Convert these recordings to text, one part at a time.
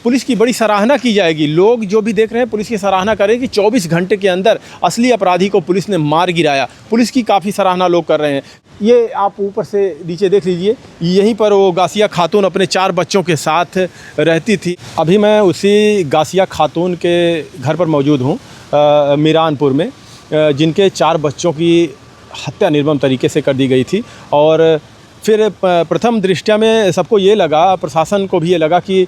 Police की बड़ी सराहना की जाएगी। लोग जो भी देख रहे हैं पुलिस की सराहना करें कि 24 घंटे के अंदर असली अपराधी को पुलिस ने मार गिराया। पुलिस की काफ़ी सराहना लोग कर रहे हैं। ये आप ऊपर से नीचे देख लीजिए, यहीं पर वो गासिया खातून अपने 4 बच्चों के साथ रहती थी। अभी मैं उसी गासिया खातून के घर पर मौजूद हूँ मीरानपुर में, जिनके 4 बच्चों की हत्या निर्मम तरीके से कर दी गई थी। और फिर प्रथम दृष्टया में सबको ये लगा, प्रशासन को भी ये लगा कि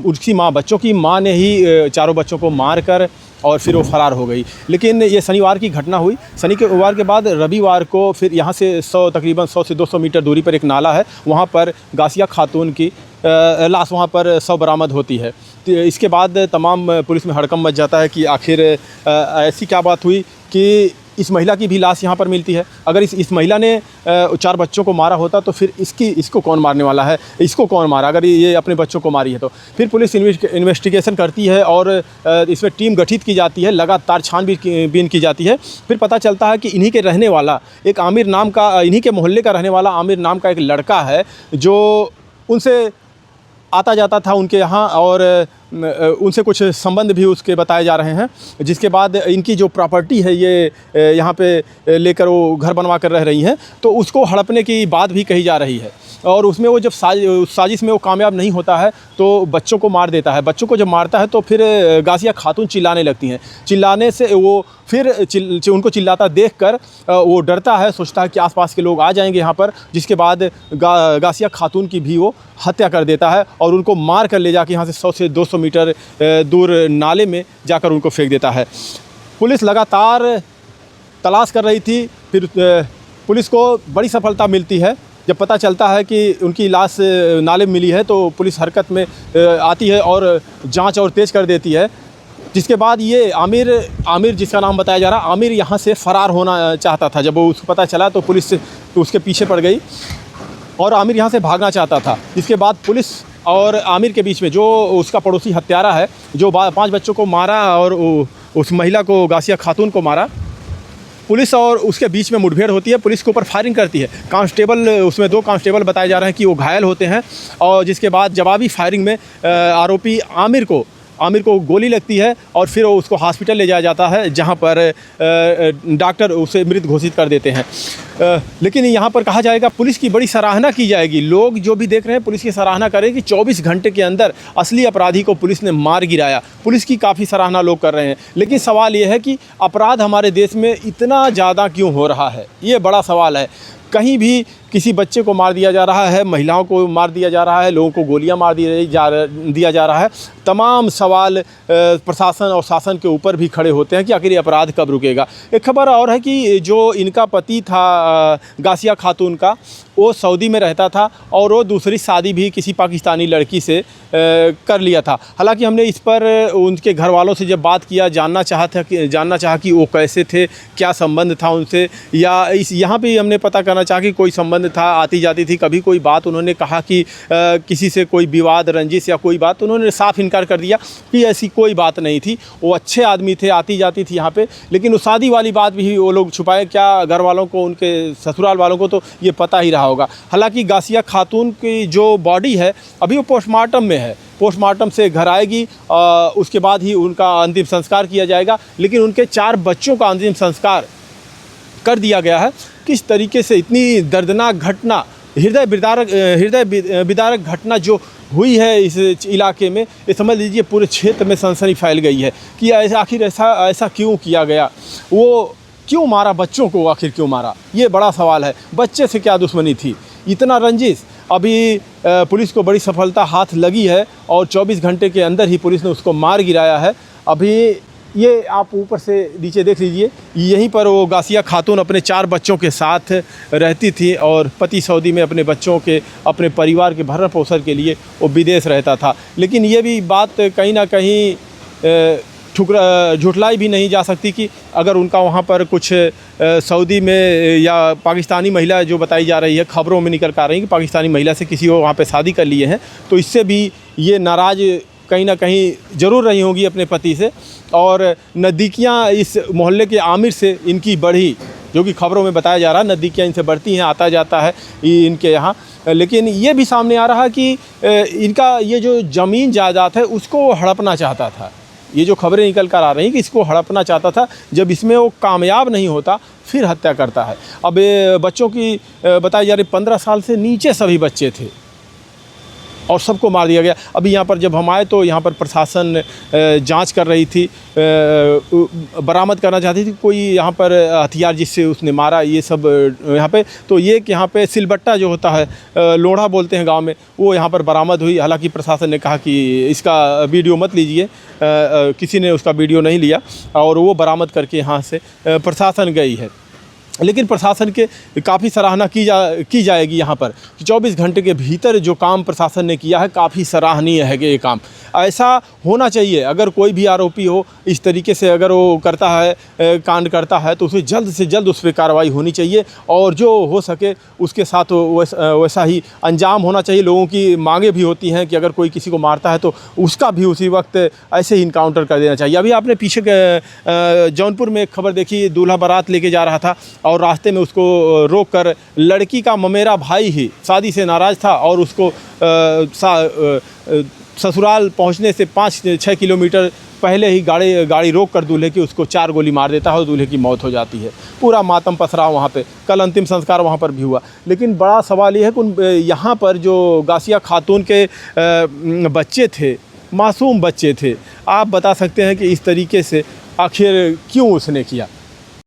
उसकी माँ, बच्चों की माँ ने ही चारों बच्चों को मारकर और फिर वो फ़रार हो गई। लेकिन ये शनिवार की घटना हुई। शनिवार के बाद रविवार को फिर यहाँ से तकरीबन 100 से 200 मीटर दूरी पर एक नाला है, वहाँ पर गासिया खातून की लाश वहाँ पर शव बरामद होती है। तो इसके बाद तमाम पुलिस में हड़कंप मच जाता है कि आखिर ऐसी क्या बात हुई कि इस महिला की भी लाश यहाँ पर मिलती है। अगर इस महिला ने 4 बच्चों को मारा होता तो फिर इसको कौन मारने वाला है, इसको कौन मारा, अगर ये अपने बच्चों को मारी है तो। फिर पुलिस इन्वेस्टिगेशन करती है और इसमें टीम गठित की जाती है, लगातार छानबीन की जाती है। फिर पता चलता है कि इन्हीं के रहने वाला एक आमिर नाम का, इन्हीं के मोहल्ले का रहने वाला आमिर नाम का एक लड़का है जो उनसे आता जाता था उनके यहाँ, और उनसे कुछ संबंध भी उसके बताए जा रहे हैं। जिसके बाद इनकी जो प्रॉपर्टी है ये यहाँ पे लेकर वो घर बनवा कर रह रही हैं, तो उसको हड़पने की बात भी कही जा रही है। और उसमें वो जब साजिश में वो कामयाब नहीं होता है तो बच्चों को मार देता है। बच्चों को जब मारता है तो फिर गासिया खातून चिल्लाने लगती हैं। चिल्लाने से वो फिर उनको चिल्लाता देखकर वो डरता है, सोचता है कि आसपास के लोग आ जाएंगे यहाँ पर। जिसके बाद गासिया खातून की भी वो हत्या कर देता है और उनको मार कर ले जाके यहाँ से 100 से 200 मीटर दूर नाले में जाकर उनको फेंक देता है। पुलिस लगातार तलाश कर रही थी। फिर पुलिस को बड़ी सफलता मिलती है जब पता चलता है कि उनकी लाश नाले में मिली है, तो पुलिस हरकत में आती है और जांच और तेज़ कर देती है। जिसके बाद ये आमिर जिसका नाम बताया जा रहा है, आमिर यहाँ से फ़रार होना चाहता था। जब वो उसको पता चला तो पुलिस उसके पीछे पड़ गई और आमिर यहाँ से भागना चाहता था। इसके बाद पुलिस और आमिर के बीच में जो उसका पड़ोसी हत्यारा है, जो 5 बच्चों को मारा और उस महिला को, गासिया खातून को मारा, पुलिस और उसके बीच में मुठभेड़ होती है। पुलिस के ऊपर फायरिंग करती है। कांस्टेबल, उसमें 2 कांस्टेबल बताए जा रहे हैं कि वो घायल होते हैं। और जिसके बाद जवाबी फायरिंग में आरोपी आमिर को गोली लगती है और फिर उसको हॉस्पिटल ले जाया जाता है, जहां पर डॉक्टर उसे मृत घोषित कर देते हैं। लेकिन यहाँ पर कहा जाएगा पुलिस की बड़ी सराहना की जाएगी। लोग जो भी देख रहे हैं पुलिस की सराहना करें कि 24 घंटे के अंदर असली अपराधी को पुलिस ने मार गिराया। पुलिस की काफ़ी सराहना लोग कर रहे हैं। लेकिन सवाल ये है कि अपराध हमारे देश में इतना ज़्यादा क्यों हो रहा है, ये बड़ा सवाल है। कहीं भी किसी बच्चे को मार दिया जा रहा है, महिलाओं को मार दिया जा रहा है, लोगों को गोलियां मार दिया जा रहा है। तमाम सवाल प्रशासन और शासन के ऊपर भी खड़े होते हैं कि आखिर ये अपराध कब रुकेगा। एक खबर और है कि जो इनका पति था गासिया खातून का, वो सऊदी में रहता था और वो दूसरी शादी भी किसी पाकिस्तानी लड़की से कर लिया था। हालांकि हमने इस पर उनके घर वालों से जब बात किया, जानना चाहा कि वो कैसे थे, क्या संबंध था उनसे, या यहाँ पे हमने पता करना चाहा कि कोई संबंध था, आती जाती थी कभी कोई बात। उन्होंने कहा कि किसी से कोई विवाद, रंजिश या कोई बात, उन्होंने साफ इनकार कर दिया कि ऐसी कोई बात नहीं थी। वो अच्छे आदमी थे, आती जाती थी यहाँ पे। लेकिन वो शादी वाली बात भी वो लोग छुपाए, क्या घर वालों को, उनके ससुराल वालों को तो ये पता ही रहा होगा। हालांकि गासिया खातून की जो बॉडी है अभी वो पोस्टमार्टम में है। पोस्टमार्टम से घर आएगी, उसके बाद ही उनका अंतिम संस्कार किया जाएगा। लेकिन उनके 4 बच्चों का अंतिम संस्कार कर दिया गया है। किस तरीके से इतनी दर्दनाक घटना, हृदय विदारक घटना जो हुई है इस इलाके में, ये समझ लीजिए पूरे क्षेत्र में सनसनी फैल गई है कि आखिर ऐसा क्यों किया गया, वो क्यों मारा, बच्चों को आखिर क्यों मारा, ये बड़ा सवाल है। बच्चे से क्या दुश्मनी थी, इतना रंजिश। अभी पुलिस को बड़ी सफलता हाथ लगी है और 24 घंटे के अंदर ही पुलिस ने उसको मार गिराया है। अभी ये आप ऊपर से नीचे देख लीजिए, यहीं पर वो गासिया खातून अपने 4 बच्चों के साथ रहती थी और पति सऊदी में अपने बच्चों के, अपने परिवार के भरण पोषण के लिए वो विदेश रहता था। लेकिन ये भी बात कहीं ना कहीं झुठलाई भी नहीं जा सकती कि अगर उनका वहाँ पर कुछ सऊदी में या पाकिस्तानी महिला जो बताई जा रही है, खबरों में निकल कर आ रही है कि पाकिस्तानी महिला से किसी को वहाँ पे शादी कर लिए हैं, तो इससे भी ये नाराज़ कहीं ना कहीं ज़रूर रही होंगी अपने पति से। और नज़दीकियाँ इस मोहल्ले के आमिर से इनकी बढ़ी, जो कि खबरों में बताया जा रहा है, नज़दीकियाँ इनसे बढ़ती हैं, आता जाता है इनके यहाँ। लेकिन ये भी सामने आ रहा कि इनका ये जो ज़मीन जायदाद है उसको वो हड़पना चाहता था। ये जो खबरें निकल कर आ रही कि इसको हड़पना चाहता था, जब इसमें वो कामयाब नहीं होता फिर हत्या करता है। अब बच्चों की बताई जा रही 15 साल से नीचे सभी बच्चे थे और सबको मार दिया गया। अभी यहाँ पर जब हम आए तो यहाँ पर प्रशासन जांच कर रही थी, बरामद करना चाहती थी कोई यहाँ पर हथियार जिससे उसने मारा, ये सब यहाँ पे। तो ये कि यहाँ पे सिलबट्टा जो होता है, लोढ़ा बोलते हैं गांव में, वो यहाँ पर बरामद हुई। हालांकि प्रशासन ने कहा कि इसका वीडियो मत लीजिए, किसी ने उसका वीडियो नहीं लिया और वो बरामद करके यहाँ से प्रशासन गई है। लेकिन प्रशासन के काफ़ी सराहना की जाएगी यहाँ पर कि 24 घंटे के भीतर जो काम प्रशासन ने किया है काफ़ी सराहनीय है कि ये काम ऐसा होना चाहिए। अगर कोई भी आरोपी हो इस तरीके से अगर वो करता है, कांड करता है, तो उसे जल्द से जल्द उस पर कार्रवाई होनी चाहिए और जो हो सके उसके साथ वैसा ही अंजाम होना चाहिए। लोगों की मांगे भी होती हैं कि अगर कोई किसी को मारता है तो उसका भी उसी वक्त ऐसे ही इनकाउंटर कर देना चाहिए। अभी आपने पीछे जौनपुर में एक खबर देखी, दूल्हा बारात लेके जा रहा था और रास्ते में उसको रोक कर लड़की का ममेरा भाई ही शादी से नाराज़ था और उसको ससुराल पहुंचने से 5-6 किलोमीटर पहले ही गाड़ी रोक कर दूल्हे की उसको 4 गोली मार देता है और दूल्हे की मौत हो जाती है। पूरा मातम पसरा वहाँ पे। कल अंतिम संस्कार वहाँ पर भी हुआ। लेकिन बड़ा सवाल ये है कि यहाँ पर जो गासिया खातून के बच्चे थे, मासूम बच्चे थे, आप बता सकते हैं कि इस तरीके से आखिर क्यों उसने किया?